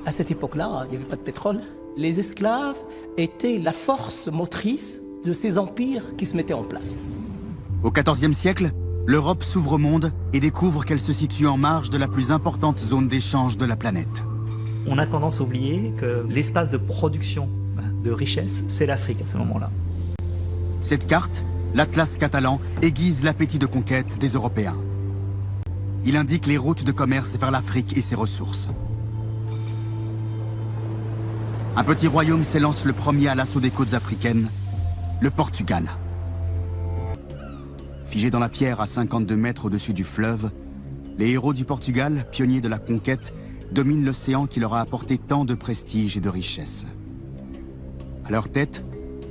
À cette époque-là, il n'y avait pas de pétrole. Les esclaves étaient la force motrice de ces empires qui se mettaient en place. Au XIVe siècle, l'Europe s'ouvre au monde et découvre qu'elle se situe en marge de la plus importante zone d'échange de la planète. On a tendance à oublier que l'espace de production de richesse, c'est l'Afrique à ce moment-là. Cette carte, l'Atlas catalan, aiguise l'appétit de conquête des Européens. Il indique les routes de commerce vers l'Afrique et ses ressources. Un petit royaume s'élance le premier à l'assaut des côtes africaines, le Portugal. Figés dans la pierre à 52 mètres au-dessus du fleuve, les héros du Portugal, pionniers de la conquête, dominent l'océan qui leur a apporté tant de prestige et de richesse. À leur tête,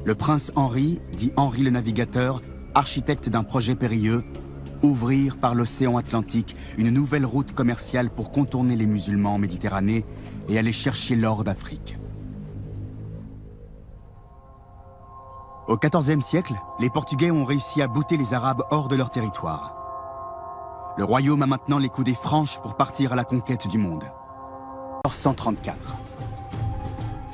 le prince Henri, dit Henri le Navigateur, architecte d'un projet périlleux, ouvrir par l'océan Atlantique une nouvelle route commerciale pour contourner les musulmans en Méditerranée et aller chercher l'or d'Afrique. Au XIVe siècle, les Portugais ont réussi à bouter les Arabes hors de leur territoire. Le royaume a maintenant les coudées franches pour partir à la conquête du monde. 1434.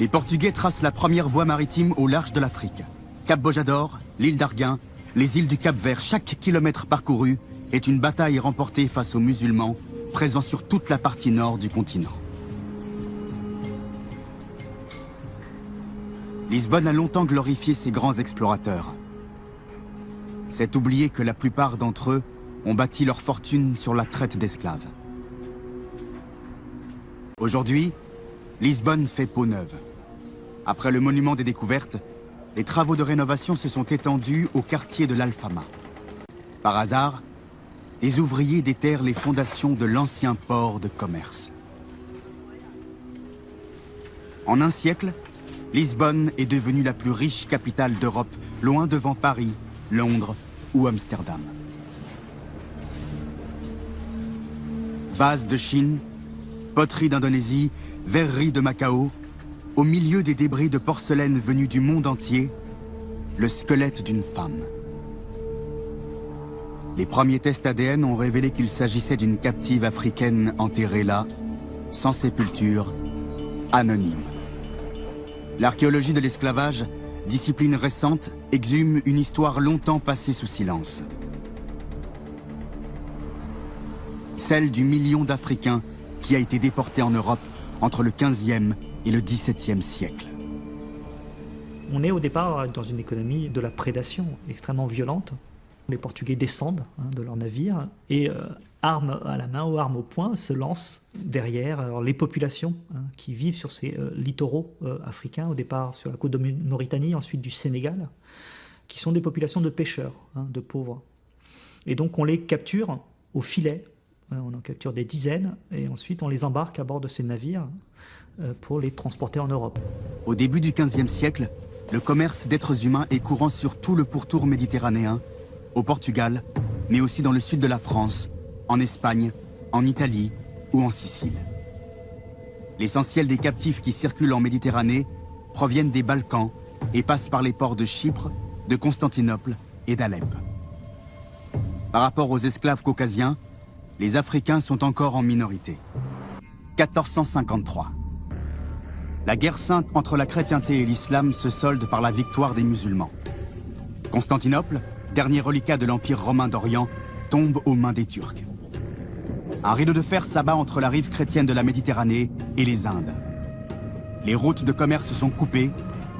Les Portugais tracent la première voie maritime au large de l'Afrique. Cap Bojador, l'île d'Arguin, les îles du Cap-Vert, chaque kilomètre parcouru est une bataille remportée face aux musulmans, présents sur toute la partie nord du continent. Lisbonne a longtemps glorifié ses grands explorateurs. C'est oublier que la plupart d'entre eux ont bâti leur fortune sur la traite d'esclaves. Aujourd'hui, Lisbonne fait peau neuve. Après le monument des découvertes, les travaux de rénovation se sont étendus au quartier de l'Alfama. Par hasard, les ouvriers déterrent les fondations de l'ancien port de commerce. En un siècle, Lisbonne est devenue la plus riche capitale d'Europe, loin devant Paris, Londres ou Amsterdam. Vases de Chine, poteries d'Indonésie, verreries de Macao, au milieu des débris de porcelaine venus du monde entier, le squelette d'une femme. Les premiers tests ADN ont révélé qu'il s'agissait d'une captive africaine enterrée là, sans sépulture, anonyme. L'archéologie de l'esclavage, discipline récente, exhume une histoire longtemps passée sous silence. Celle du million d'Africains qui a été déporté en Europe entre le 15e et le 17e siècle. On est au départ dans une économie de la prédation extrêmement violente. Les Portugais descendent de leurs navires et, armes à la main ou armes au poing, se lancent derrière les populations qui vivent sur ces littoraux africains, au départ sur la côte de Mauritanie, ensuite du Sénégal, qui sont des populations de pêcheurs, de pauvres. Et donc on les capture au filet, on en capture des dizaines, et ensuite on les embarque à bord de ces navires pour les transporter en Europe. Au début du XVe siècle, le commerce d'êtres humains est courant sur tout le pourtour méditerranéen, au Portugal, mais aussi dans le sud de la France, en Espagne, en Italie ou en Sicile. L'essentiel des captifs qui circulent en Méditerranée proviennent des Balkans et passent par les ports de Chypre, de Constantinople et d'Alep. Par rapport aux esclaves caucasiens, les Africains sont encore en minorité. 1453. La guerre sainte entre la chrétienté et l'islam se solde par la victoire des musulmans. Constantinople, dernier reliquat de l'Empire romain d'Orient, tombe aux mains des Turcs. Un rideau de fer s'abat entre la rive chrétienne de la Méditerranée et les Indes. Les routes de commerce sont coupées,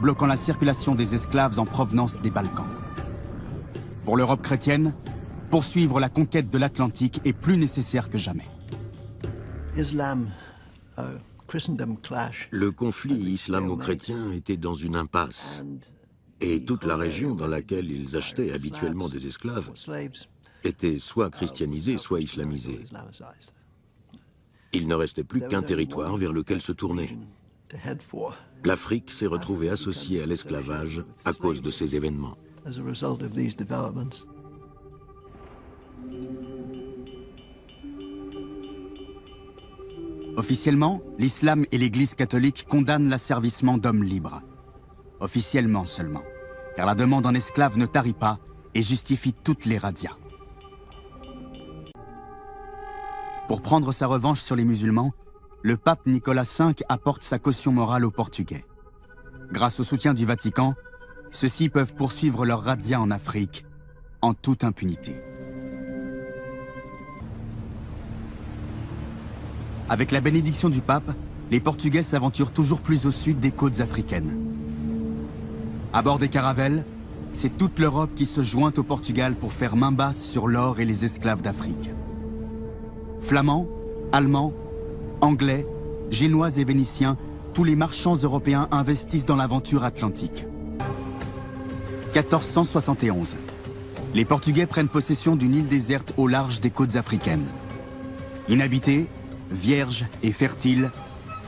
bloquant la circulation des esclaves en provenance des Balkans. Pour l'Europe chrétienne, poursuivre la conquête de l'Atlantique est plus nécessaire que jamais. Le conflit islamo-chrétien était dans une impasse. Et toute la région dans laquelle ils achetaient habituellement des esclaves était soit christianisée, soit islamisée. Il ne restait plus qu'un territoire vers lequel se tourner. L'Afrique s'est retrouvée associée à l'esclavage à cause de ces événements. Officiellement, l'islam et l'Église catholique condamnent l'asservissement d'hommes libres. Officiellement seulement, car la demande en esclaves ne tarit pas et justifie toutes les razzias. Pour prendre sa revanche sur les musulmans, le pape Nicolas V apporte sa caution morale aux Portugais. Grâce au soutien du Vatican, ceux-ci peuvent poursuivre leur razzia en Afrique en toute impunité. Avec la bénédiction du pape, les Portugais s'aventurent toujours plus au sud des côtes africaines. À bord des caravelles, c'est toute l'Europe qui se joint au Portugal pour faire main basse sur l'or et les esclaves d'Afrique. Flamands, Allemands, Anglais, Génois et Vénitiens, tous les marchands européens investissent dans l'aventure atlantique. 1471. Les Portugais prennent possession d'une île déserte au large des côtes africaines. Inhabitée, vierge et fertile,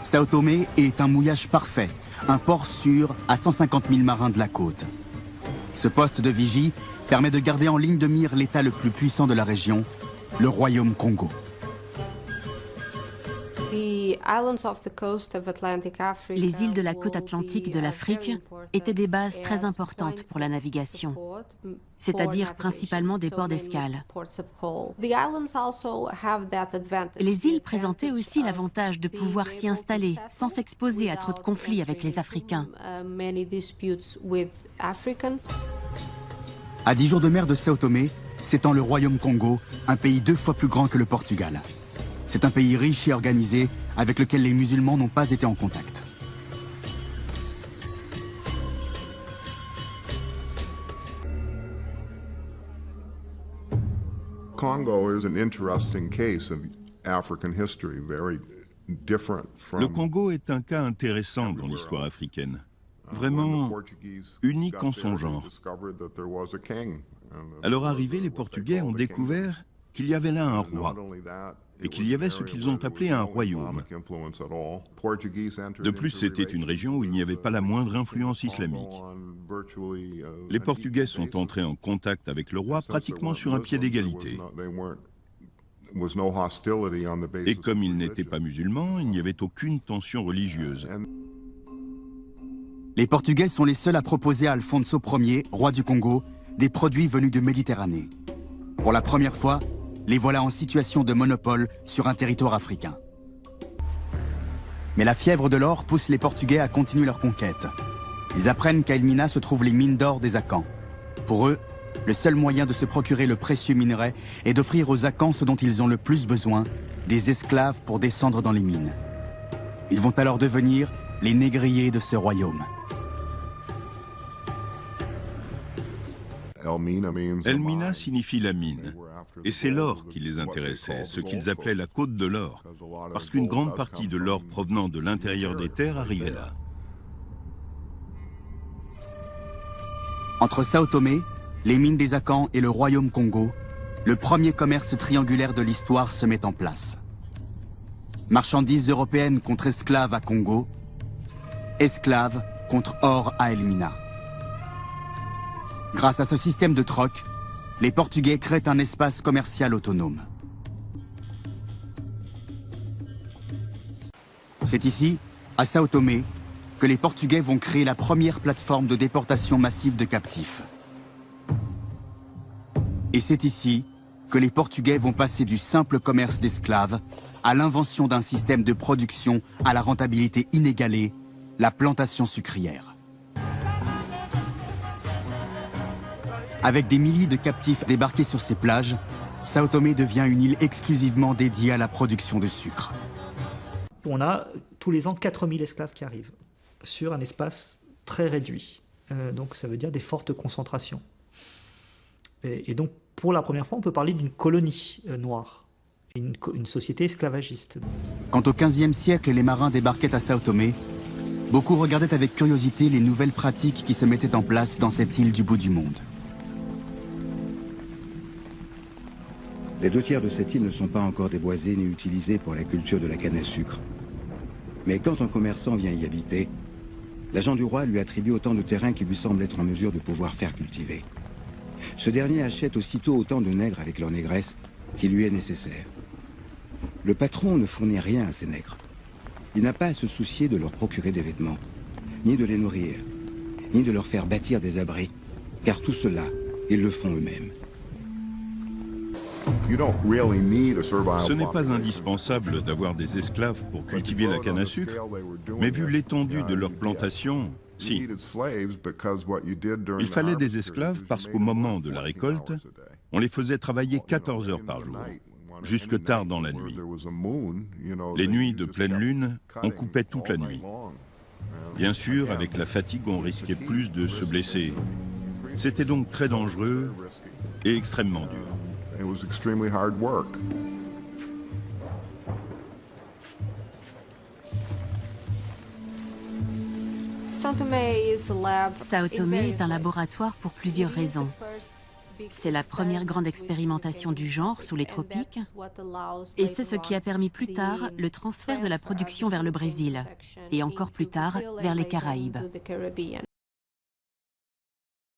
Sao Tomé est un mouillage parfait, un port sûr à 150 000 marins de la côte. Ce poste de vigie permet de garder en ligne de mire l'État le plus puissant de la région, le Royaume Congo. Les îles de la côte atlantique de l'Afrique étaient des bases très importantes pour la navigation, c'est-à-dire principalement des ports d'escale. Les îles présentaient aussi l'avantage de pouvoir s'y installer sans s'exposer à trop de conflits avec les Africains. À 10 jours de mer de Sao Tomé, s'étend le Royaume Congo, un pays 2 fois plus grand que le Portugal. C'est un pays riche et organisé avec lequel les musulmans n'ont pas été en contact. Le Congo est un cas intéressant dans l'histoire africaine, vraiment unique en son genre. À leur arrivée, les Portugais ont découvert qu'il y avait là un roi et qu'il y avait ce qu'ils ont appelé un royaume. De plus, c'était une région où il n'y avait pas la moindre influence islamique. Les Portugais sont entrés en contact avec le roi pratiquement sur un pied d'égalité. Et comme ils n'étaient pas musulmans, il n'y avait aucune tension religieuse. Les Portugais sont les seuls à proposer à Alfonso Ier, roi du Congo, des produits venus de Méditerranée. Pour la première fois, les voilà en situation de monopole sur un territoire africain. Mais la fièvre de l'or pousse les Portugais à continuer leur conquête. Ils apprennent qu'à Elmina se trouvent les mines d'or des Akans. Pour eux, le seul moyen de se procurer le précieux minerai est d'offrir aux Akans ce dont ils ont le plus besoin, des esclaves pour descendre dans les mines. Ils vont alors devenir les négriers de ce royaume. Elmina signifie la mine, et c'est l'or qui les intéressait, ce qu'ils appelaient la côte de l'or, parce qu'une grande partie de l'or provenant de l'intérieur des terres arrivait là. Entre Sao Tomé, les mines des Akans et le royaume Congo, le premier commerce triangulaire de l'histoire se met en place. Marchandises européennes contre esclaves à Congo, esclaves contre or à Elmina. Grâce à ce système de troc, les Portugais créent un espace commercial autonome. C'est ici, à Sao Tomé, que les Portugais vont créer la première plateforme de déportation massive de captifs. Et c'est ici que les Portugais vont passer du simple commerce d'esclaves à l'invention d'un système de production à la rentabilité inégalée, la plantation sucrière. Avec des milliers de captifs débarqués sur ces plages, Sao Tomé devient une île exclusivement dédiée à la production de sucre. On a tous les ans 4000 esclaves qui arrivent sur un espace très réduit. Donc ça veut dire des fortes concentrations. Et donc pour la première fois, on peut parler d'une colonie noire, une société esclavagiste. Quand au XVe siècle, les marins débarquaient à Sao Tomé, beaucoup regardaient avec curiosité les nouvelles pratiques qui se mettaient en place dans cette île du bout du monde. Les 2 tiers de cette île ne sont pas encore déboisés ni utilisés pour la culture de la canne à sucre. Mais quand un commerçant vient y habiter, l'agent du roi lui attribue autant de terrain qu'il lui semble être en mesure de pouvoir faire cultiver. Ce dernier achète aussitôt autant de nègres avec leur négresse qu'il lui est nécessaire. Le patron ne fournit rien à ces nègres. Il n'a pas à se soucier de leur procurer des vêtements, ni de les nourrir, ni de leur faire bâtir des abris, car tout cela, ils le font eux-mêmes. Ce n'est pas indispensable d'avoir des esclaves pour cultiver la canne à sucre, mais vu l'étendue de leur plantation, si. Il fallait des esclaves parce qu'au moment de la récolte, on les faisait travailler 14 heures par jour, jusque tard dans la nuit. Les nuits de pleine lune, on coupait toute la nuit. Bien sûr, avec la fatigue, on risquait plus de se blesser. C'était donc très dangereux et extrêmement dur. Sao Tomé est un laboratoire pour plusieurs raisons. C'est la première grande expérimentation du genre sous les tropiques et c'est ce qui a permis plus tard le transfert de la production vers le Brésil et encore plus tard vers les Caraïbes.